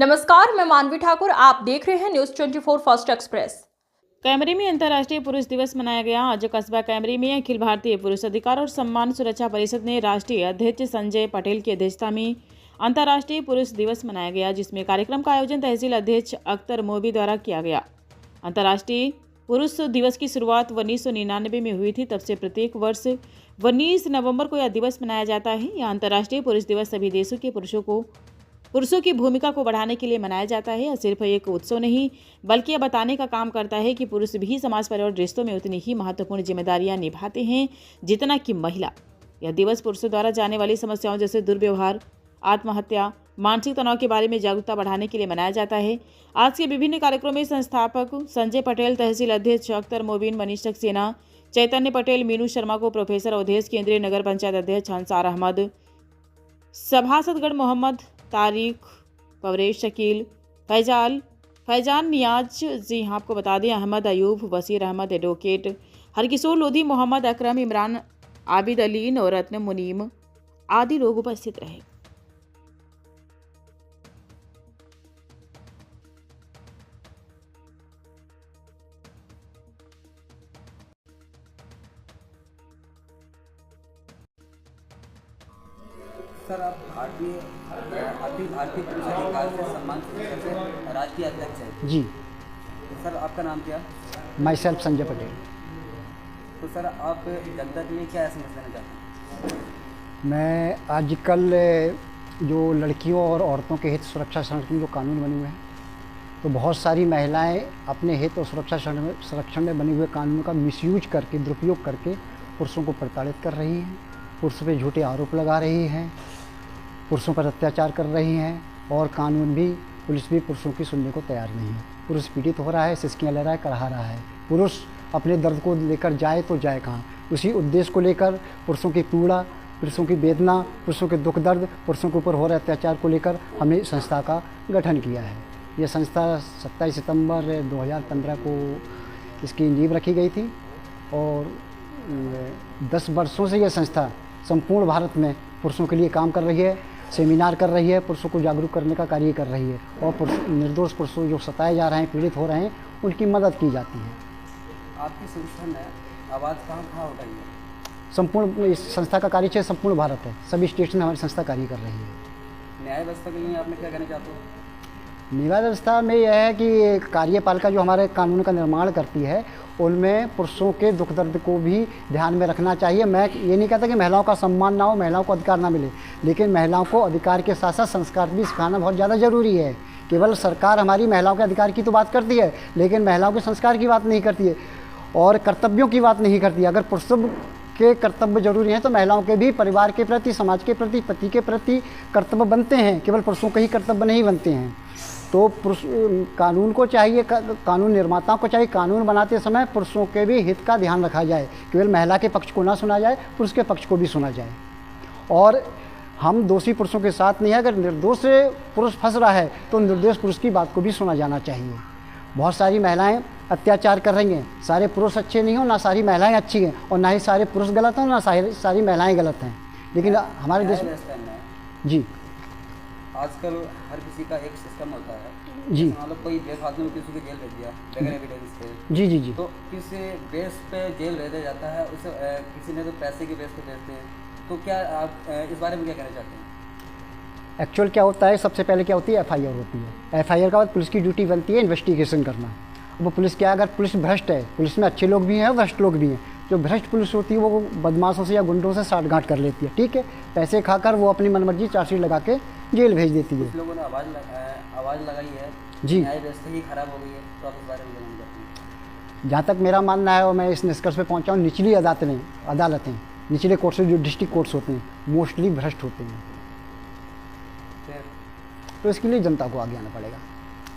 नमस्कार, मैं मानवी ठाकुर। आप देख रहे हैं न्यूज़ 24 फर्स्ट एक्सप्रेस। कैमरे में अंतर्राष्ट्रीय पुरुष दिवस मनाया गया। आज कस्बा कैमरे में अखिल भारतीय पुरुष अधिकार और सम्मान सुरक्षा परिषद ने राष्ट्रीय अध्यक्ष संजय पटेल की अध्यक्षता में अंतर्राष्ट्रीय पुरुष दिवस मनाया गया, जिसमें कार्यक्रम का आयोजन तहसील अध्यक्ष अख्तर मोबी द्वारा किया गया। अंतर्राष्ट्रीय पुरुष दिवस की शुरुआत 1999 में हुई थी। तब से प्रत्येक वर्ष 19 नवंबर को यह दिवस मनाया जाता है। यह अंतर्राष्ट्रीय पुरुष दिवस सभी देशों के पुरुषों की भूमिका को बढ़ाने के लिए मनाया जाता है। यह सिर्फ एक उत्सव नहीं, बल्कि यह बताने का काम करता है कि पुरुष भी समाज परिवार रिश्तों में उतनी ही महत्वपूर्ण जिम्मेदारियां निभाते हैं जितना कि महिला। यह दिवस पुरुषों द्वारा जाने वाली समस्याओं जैसे दुर्व्यवहार, आत्महत्या, मानसिक तनाव के बारे में जागरूकता बढ़ाने के लिए मनाया जाता है। आज के विभिन्न कार्यक्रमों में संस्थापक संजय पटेल, तहसील अध्यक्ष अख्तर मोबिन, मनीष सक्सेना, चैतन्य पटेल, मीनू शर्मा को प्रोफेसर अवधेश, केंद्रीय नगर पंचायत अध्यक्ष अंसार अहमद, सभासदगण मोहम्मद तारिक, पवरेश शकील, फैजान नियाज जी, आपको बता दें अहमद अयूब, वसीर अहमद, एडवोकेट हरकिशोर लोधी, मोहम्मद अकरम, इमरान, आबिद अली, नौरत्न मुनीम आदि लोग उपस्थित रहे। सर, आप भारतीय पुरुष अधिकार से सम्मान से राष्ट्रीय अध्यक्ष हैं। जी, सर, आपका नाम क्या? My self Sanjay Patel. तो सर, आप जनता के लिए क्या एसएमएस देना चाहते हैं? मैं आजकल जो लड़कियों और औरतों के हित सुरक्षा संरक्षण जो कानून बने हुए हैं, तो बहुत सारी महिलाएं अपने हित और सुरक्षा संरक्षण में बने हुए कानूनों का मिसयूज करके, दुरुपयोग करके पुरुषों को प्रताड़ित कर रही हैं, पुरुषों पे झूठे आरोप लगा रही हैं, पुरुषों पर अत्याचार कर रही हैं, और कानून भी, पुलिस भी पुरुषों की सुनने को तैयार नहीं है। पुरुष पीड़ित हो रहा है, सिसकियाँ ले रहा है, कराहा रहा है। पुरुष अपने दर्द को लेकर जाए तो जाए कहाँ? उसी उद्देश्य को लेकर पुरुषों की पीड़ा, पुरुषों की वेदना, पुरुषों के दुख दर्द, पुरुषों के ऊपर हो रहे अत्याचार को लेकर हमने संस्था का गठन किया है। यह संस्था 27 सितंबर 2015 को इसकी नींव रखी गई थी, और 10 वर्षों से यह संस्था संपूर्ण भारत में पुरुषों के लिए काम कर रही है, सेमिनार कर रही है, पुरुषों को जागरूक करने का कार्य कर रही है, और निर्दोष पुरुषों जो सताए जा रहे हैं, पीड़ित हो रहे हैं, उनकी मदद की जाती है। आपकी संस्था ने आवाज़ कहाँ उठाई है? संपूर्ण इस संस्था का कार्य क्षेत्र संपूर्ण भारत है, सभी स्टेट्स में हमारी संस्था कार्य कर रही है। न्याय व्यवस्था के लिए आपने क्या कहना चाहते हो? न्याय व्यवस्था में यह है कि कार्यपालिका जो हमारे कानून का निर्माण करती है, उनमें पुरुषों के दुख दर्द को भी ध्यान में रखना चाहिए। मैं ये नहीं कहता कि महिलाओं का सम्मान ना हो, महिलाओं को अधिकार ना मिले, लेकिन महिलाओं को अधिकार के साथ साथ संस्कार भी सिखाना बहुत ज़्यादा ज़रूरी है। केवल सरकार हमारी महिलाओं के अधिकार की तो बात करती है, लेकिन महिलाओं के संस्कार की बात नहीं करती है, और कर्तव्यों की बात नहीं करती है। अगर पुरुषों के कर्तव्य जरूरी हैं, तो महिलाओं के भी परिवार के प्रति, समाज के प्रति, पति के प्रति कर्तव्य बनते हैं। केवल पुरुषों के ही कर्तव्य नहीं बनते हैं। तो कानून को चाहिए, कानून निर्माताओं को चाहिए, कानून बनाते समय पुरुषों के भी हित का ध्यान रखा जाए। केवल महिला के पक्ष को ना सुना जाए, पुरुष के पक्ष को भी सुना जाए। और हम दोषी पुरुषों के साथ नहीं है। अगर निर्दोष पुरुष फंस रहा है, तो निर्दोष पुरुष की बात को भी सुना जाना चाहिए। बहुत सारी महिलाएं अत्याचार कर रही हैं। सारे पुरुष अच्छे नहीं हो, ना सारी महिलाएं अच्छी हैं, और ना ही सारे पुरुष गलत हैं, ना सारी महिलाएं गलत हैं। लेकिन हमारे देश में जी आजकल हर किसी का एक सिस्टम होता है। जी, मतलब कोई बेफालतू में किसी को जेल भेज दिया बगैर एविडेंस के। जी जी जी तो किस बेस पे जेल भेजा जाता है? उसे किसी ने तो पैसे के बेस पे भेजते हैं। तो क्या आप इस बारे में क्या कहना चाहते हैं? एक्चुअल क्या होता है, सबसे पहले क्या होती है, एफआईआर होती है। एफआईआर के बाद पुलिस की ड्यूटी बनती है इन्वेस्टिगेशन करना। वो पुलिस क्या, अगर पुलिस भ्रष्ट है, पुलिस में अच्छे लोग भी हैं और भ्रष्ट लोग भी हैं। जो भ्रष्ट पुलिस होती है वो बदमाशों से या गुंडों से साठगांठ कर लेती है, ठीक है। पैसे खाकर वो अपनी मनमर्जी चार्जशीट लगा के जेल भेज देती है। कुछ लोगों ने आवाज़ लगाई है जी, न्याय व्यवस्था ही खराब हो गई है। तो आप इस बारे में जानना चाहते हैं? जहाँ तक मेरा मानना है, और मैं इस निष्कर्ष पे पहुँचा हूँ, निचली अदालतें, निचले कोर्ट से जो डिस्ट्रिक्ट कोर्ट्स होते हैं, मोस्टली भ्रष्ट होते हैं। तो इसके लिए जनता को आगे आना पड़ेगा।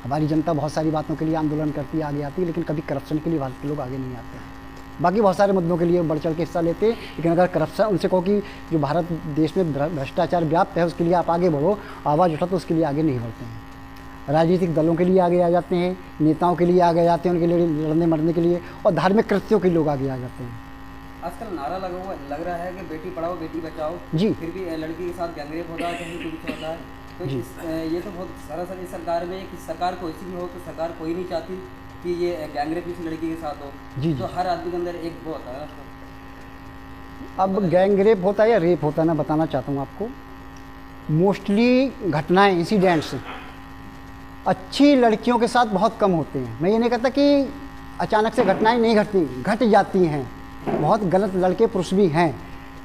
हमारी जनता बहुत सारी बातों के लिए आंदोलन करती है, आगे आती है, लेकिन कभी करप्शन के लिए भारत के लोग आगे नहीं आते हैं। बाकी बहुत सारे मुद्दों के लिए बढ़ चढ़ के हिस्सा लेते हैं, लेकिन अगर करप्शन, उनसे कहो कि जो भारत देश में भ्रष्टाचार व्याप्त है, उसके लिए आप आगे बढ़ो, आवाज़ उठा, तो उसके लिए आगे नहीं बढ़ते हैं। राजनीतिक दलों के लिए आगे आ जाते हैं, नेताओं के लिए आगे आ जाते हैं, उनके लिए लड़ने मरने के लिए, और धार्मिक कृत्यों के लोग आगे आ जाते हैं। आजकल नारा लग रहा है कि बेटी पढ़ाओ बेटी बचाओ, जी, फिर भी लड़की के साथ गैंगरेप होता है, कहीं कुछ होता है। तो ये तो बहुत सरासर सरकार में कि सरकार कोई सी भी हो तो सरकार कोई नहीं चाहती कि ये गैंगरेप किसी लड़की के साथ हो। जी तो हर आदमी के अंदर एक वो होता है ना। अब गैंग रेप होता है या रेप होता है, मैं बताना चाहता हूँ आपको। मोस्टली घटनाएं, इंसिडेंट्स अच्छी लड़कियों के साथ बहुत कम होते हैं। मैं ये नहीं कहता कि अचानक से घटनाएं नहीं घटती, घट जाती हैं। बहुत गलत लड़के पुरुष भी हैं,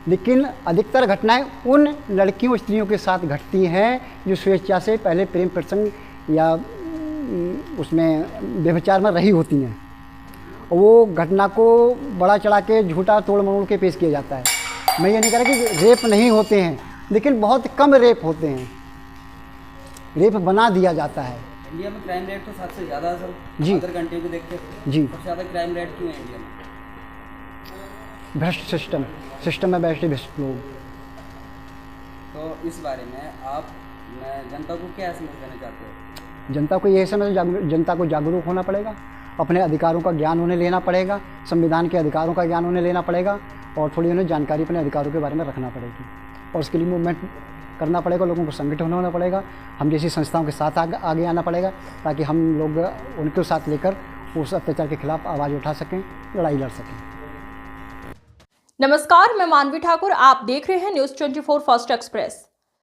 लेकिन अधिकतर घटनाएं उन लड़कियों स्त्रियों के साथ घटती हैं जो स्वेच्छा से पहले प्रेम प्रसंग या उसमें व्यभिचार में रही होती हैं। वो घटना को बड़ा चढ़ा के झूठा तोड़ मरोड़ के पेश किया जाता है। मैं ये नहीं कह रहा कि रेप नहीं होते हैं, लेकिन बहुत कम रेप होते हैं, रेप बना दिया जाता है। इंडिया में क्राइम रेट तो सबसे ज़्यादा सर, जी। अदर कंट्री को देखते हैं जी। सबसे ज़्यादा क्राइम रेट क्यों है इंडिया में? भ्रष्ट सिस्टम में बैठे भ्रष्ट लोग। तो इस बारे में आप जनता को क्या समझ देना चाहते हो? जनता को यही समझ, जनता को जागरूक होना पड़ेगा, अपने अधिकारों का ज्ञान उन्हें लेना पड़ेगा, संविधान के अधिकारों का ज्ञान उन्हें लेना पड़ेगा और थोड़ी उन्हें जानकारी अपने अधिकारों के बारे में रखना पड़ेगी। और उसके लिए मूवमेंट करना पड़ेगा, लोगों को संगठन होना पड़ेगा, हम जैसी संस्थाओं के साथ आगे आना पड़ेगा, ताकि हम लोग उनके साथ लेकर उस अत्याचार के खिलाफ आवाज़ उठा सकें, लड़ाई लड़ सकें। नमस्कार, मैं मानवी ठाकुर, आप देख रहे हैं न्यूज़ 24 फर्स्ट एक्सप्रेस।